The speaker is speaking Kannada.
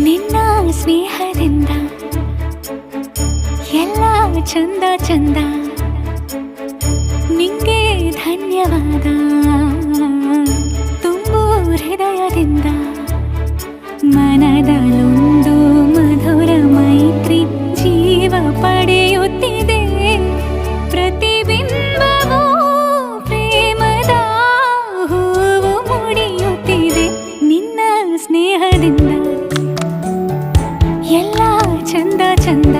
ನಿನ್ನ ಸ್ನೇಹದಿಂದ ಎಲ್ಲ ಚಂದ ಚಂದ, ನಿಂಗೆ ಧನ್ಯವಾದ ತುಂಬು ಹೃದಯದಿಂದ. ಮನದಲ್ಲೊಂದು ಮಧುರ ಮೈತ್ರಿ ಜೀವ ಪಡೆಯುತ್ತಿದೆ, ಪ್ರತಿಬಿಂಬವೂ ಪ್ರೇಮದ ಹೂವು ಮುಡಿಯುತ್ತಿದೆ. ನಿನ್ನ ಸ್ನೇಹದಿಂದ ಎಲ್ಲ ಚಂದ ಚಂದ.